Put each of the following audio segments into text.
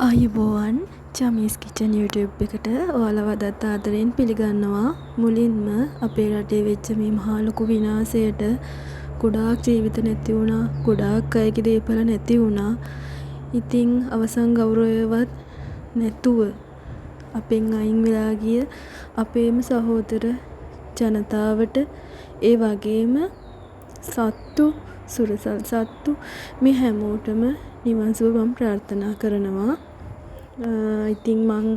ආයුබෝවන් චමීස් kitchen YouTube එකට ඔයාලව අදත් ආදරයෙන් පිළිගන්නවා. මුලින්ම අපේ රටේ වෙච්ච මේ මහා ලොකු විනාශයට ගොඩාක් ජීවිත නැති වුණා. ගොඩාක් අයගේ දේපල නැති වුණා. ඉතින් අවසන් ගෞරවයවත් නැතුව අපෙන් අයින් වෙලා ගිය අපේම සහෝදර ජනතාවට ඒ වගේම සත්තු සුරසල් සත්තු මේ හැමෝටම නිවන් සුව මම ප්‍රාර්ථනා කරනවා. ඉතින් මං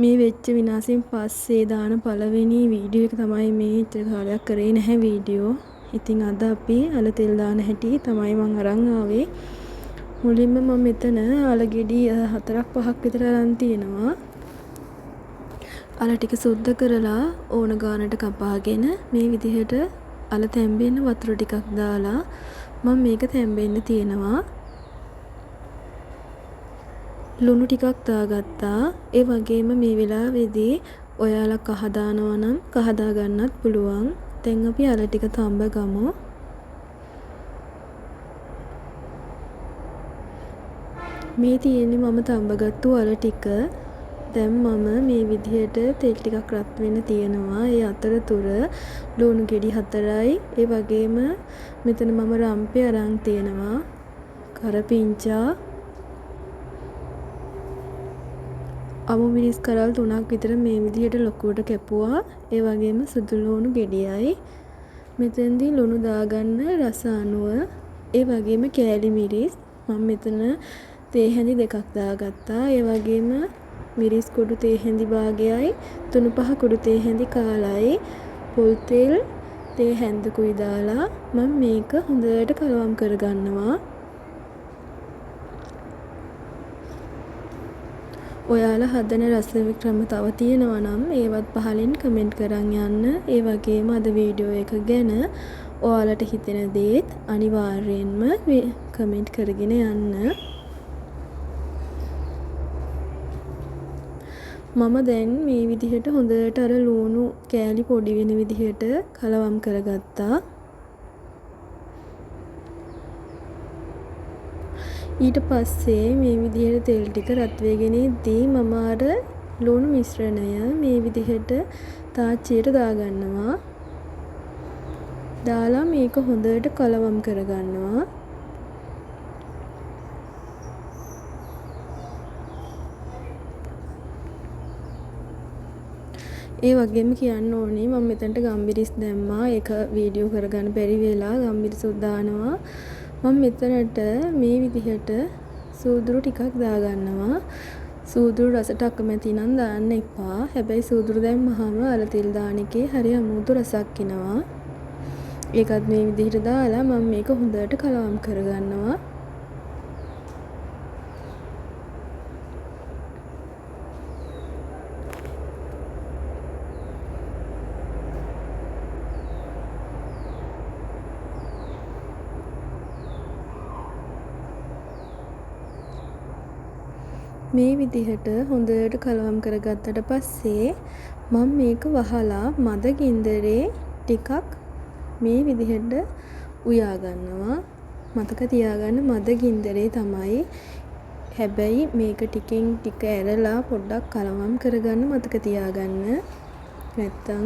මේ වෙච්ච විනාශයෙන් පස්සේ දාන පළවෙනි වීඩියෝ එක තමයි මේ ඉතර කාලයක් කරේ නැහැ වීඩියෝ. ඉතින් අද අපි අල තෙල් දාන හැටි තමයි මං අරන් ආවේ. මුලින්ම මම මෙතන අල ගෙඩි 4-5ක් විතර අරන් තියෙනවා. අල ටික සුද්ධ කරලා ඕන ගානට කපාගෙන මේ විදිහට අල තැම්බෙන්න වතුර ටිකක් දාලා මම මේක තැම්බෙන්න තියෙනවා. ලුණු ටිකක් දාගත්තා. ඒ වගේම මේ වෙලාවේදී ඔයාලා කහ දානවා නම් කහ දා ගන්නත් පුළුවන්. දැන් අපි අල ටික තඹ ගමු. මේ තියෙන්නේ මම තඹගත්තු අල ටික. දැන් මම මේ විදිහට තෙල් ටිකක් රත් වෙන්න තියෙනවා. ඒ අතරතුර ලුණු ගෙඩි 4යි. ඒ වගේම මෙතන මම රම්පේ අරන් තියෙනවා. කරපිංචා අමු මිරිස් කරල් 3ක් විතර මේ විදිහට ලොකුවට කැපුවා. ඒ වගේම සුදු ලුණු ගෙඩියයි. මෙතෙන්දී ලුණු දාගන්න රස අනුව. ඒ වගේම කෑලි මිරිස් මම මෙතන තේ හැඳි 2ක් දාගත්තා. ඒ වගේම මිරිස් කුඩු තේ හැඳි භාගයයි 3-5 කුඩු තේ හැඳි කාලයි පොල් තෙල් තේ හැඳකුයි දාලා මම මේක හොඳට කලවම් කරගන්නවා. ඔයාලා හදන රස ක්‍රම තව තියෙනවා නම් ඒවත් පහලින් කමෙන්ට් කරන් යන්න. ඒ වගේම අද වීඩියෝ එක ගැන ඔයාලට හිතෙන දේත් අනිවාර්යයෙන්ම කමෙන්ට් කරගෙන යන්න. මම දැන් මේ විදිහට හොඳට අර ලුණු කෑලි පොඩි වෙන විදිහට කලවම් කරගත්තා. ඊට පස්සේ මේ විදිහට තෙල් ටික රත් වෙගෙන ඉද්දී මම අර ලුණු මිශ්‍රණය මේ විදිහට තාච්චියට දාගන්නවා. දාලා මේක හොඳට කලවම් කරගන්නවා. ඒ වගේම කියන්න ඕනේ මම මෙතනට ගම්බිරිස් දැම්මා. ඒක වීඩියෝ කරගන්න බැරි වෙලා ගම්බිරිසුත් දානවා. මම මෙතනට මේ විදිහට සූදුරු ටිකක් දාගන්නවා. සූදුරු රසට අකමැති නම් දාන්න එපා. හැබැයි සූදුරු දැම්මහම අර තෙල් දාන එකේ හරි අමුතු රසක් එනවා. ඒකත් මේ විදිහට දාලා මම මේක හොඳට කලවම් කරගන්නවා. මේ විදිහට හොඳට කලවම් කරගත්තට පස්සේ මම මේක වහලා මද ගින්දරේ ටිකක් මේ විදිහට උයා ගන්නවා. මතක තියාගන්න මද ගින්දරේ තමයි. හැබැයි මේක ටිකෙන් ටික ඇරලා පොඩ්ඩක් කලවම් කරගන්න මතක තියාගන්න. නැත්තම්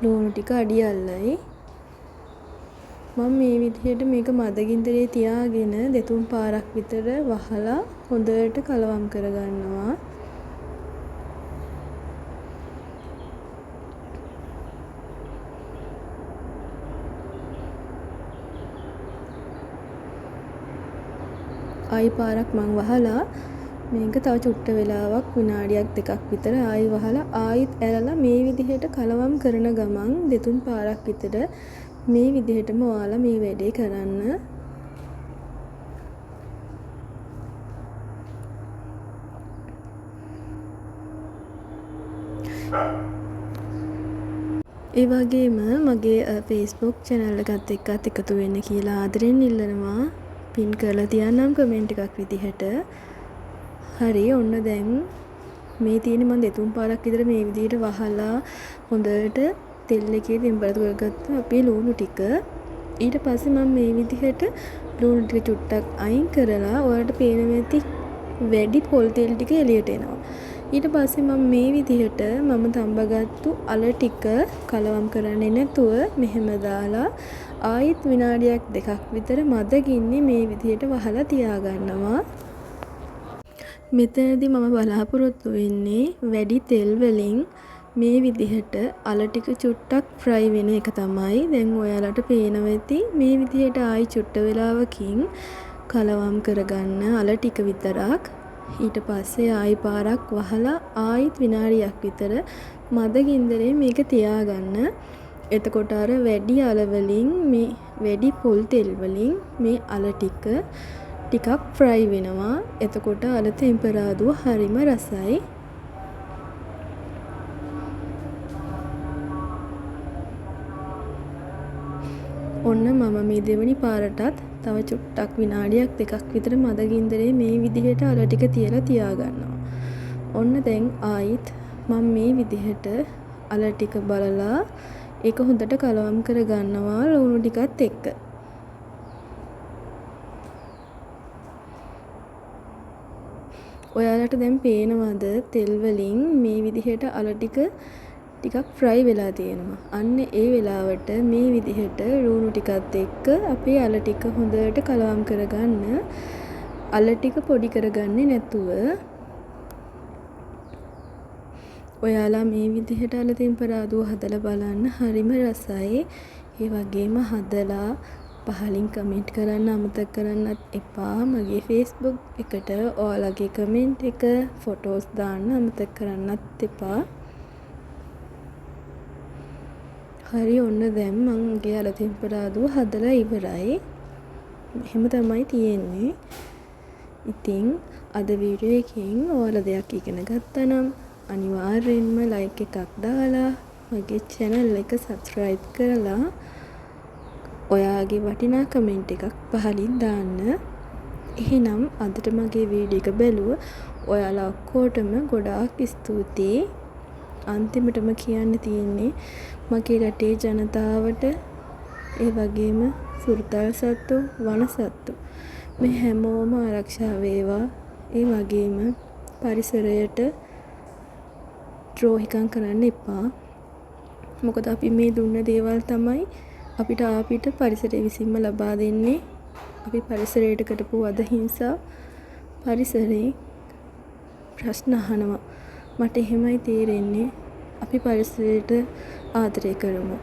ලුණු ටික අඩියල්ලයි. මම මේ විදිහට මේක මද ගින්දරේ තියාගෙන 2-3 පාරක් විතර වහලා හොඳට කලවම් කරගන්නවා. ආයි පාරක් මං වහලා මේක තව චුට්ට වෙලාවක් විනාඩියක් 2ක් විතර ආයි වහලා ආයිත් ඇරලා මේ විදිහට කලවම් කරන ගමන් 2-3 පාරක් විතර මේ විදිහටම ඔයාලා මේ වැඩේ කරන්න. ඒ වගේම මගේ Facebook channel එකත් එක්කත් එකතු වෙන්න කියලා ආදරෙන් ඉල්ලනවා. පින් කරලා තියන්නම් කමෙන්ට් එකක් විදිහට. හරි ඔන්න දැන් මේ තියෙන්නේ මම 2-3 පාරක් විතර මේ විදිහට වහලා හොඳට තෙල් එකේ තෙම්පරාදු කරගත්ත අපේ ලුණු ටික. ඊට පස්සේ මම මේ විදිහට ලුණු ටික චුට්ටක් අයින් කරලා ඔයාලට පේනවා ඇති වැඩි පොල් තෙල් ටික එළියට එනවා. ඊට පස්සේ මම මේ විදිහට මම තඹගත්තු අල ටික කලවම් කරන්නේ නැතුව මෙහෙම දාලා ආයෙත් විනාඩියක් දෙකක් විතර මද ගින්නේ මේ විදිහට වහලා තියාගන්නවා. මෙතනදී මම බලාපොරොත්තු වෙන්නේ වැඩි තෙල් වලින් මේ විදිහට අල ටික චුට්ටක් ෆ්‍රයි වෙන එක තමයි. දැන් ඔයාලට පේනවා ඇති මේ විදිහට ආයි චුට්ට වෙලාවකින් කලවම් කරගන්න අල ටික විතරක්. ඊට පස්සේ ආයි පාරක් වහලා ආයිත් විනාඩියක් විතර මද ගින්දරේ මේක තියාගන්න. එතකොට අර වැඩි අල වලින් මේ වැඩි පොල් තෙල් වලින් මේ අල ටිකක් ෆ්‍රයි වෙනවා. එතකොට අල තෙම්පරාදුව හරිම රසයි. ඔන්න මම මේ දෙවනි පාරටත් තව චුට්ටක් විනාඩියක් දෙකක් විතර මද ගින්දරේ මේ විදිහට අල ටික තියලා තියාගන්නවා. ඔන්න දැන් ආයිත් මම මේ විදිහට අල ටික බලලා ඒක හොඳට කලවම් කරගන්නවා ලුණු ටිකත් එක්ක. ඔයාලට දැන් පේනවද තෙල් වලින් මේ විදිහට අල ටිකක් ෆ්‍රයි වෙලා තියෙනවා. අන්න ඒ වෙලාවට මේ විදිහට ලුණු ටිකත් එක්ක අපේ අල ටික හොඳට කලවම් කරගන්න. අල ටික පොඩි කරගන්නේ නැතුව ඔයාලා මේ විදිහට අල තෙම්පරාදුව හදලා බලන්න හරිම රසයි. ඒ වගේම හදලා පහලින් කමෙන්ට් කරන්න අමතක කරන්නත් එපා. මගේ Facebook එකට ඔයාලගේ කමෙන්ට් එක ෆොටෝස් දාන්න අමතක කරන්නත් එපා. හරි ඔන්න දැන් මගේ අල තෙම්පරාදුව හදලා ඉවරයි. එහෙම තමයි තියෙන්නේ. ඉතින් අද වීඩියෝ එකෙන් ඔයාලා දෙයක් ඉගෙන ගත්තා නම් අනිවාර්යෙන්ම ලයික් එකක් දාලා මගේ channel එක subscribe කරලා ඔයාගේ වටිනා කමෙන්ට් එකක් පහලින් දාන්න. එහෙනම් අදට මගේ වීඩියෝ එක බැලුව ඔයාලා ඔක්කොටම ගොඩාක් ස්තුතියි. අන්තිමටම කියන්න තියෙන්නේ මගේ රටේ ජනතාවට ඒ වගේම සුරතල් සත්තු වන සත්තු මේ හැමෝම ආරක්ෂා වේවා. ඒ වගේම පරිසරයට ද්‍රෝහිකම් කරන්න එපා. මොකද අපි මේ දුන්න දේවල් තමයි අපිට පරිසරය විසින්ම ලබා දෙන්නේ. අපි පරිසරයට කරපු අදහිංසා පරිසරේ ප්‍රශ්න අහනවා. මට එහෙමයි තේරෙන්නේ. අපි පරිසරයට ආදරය කරමු.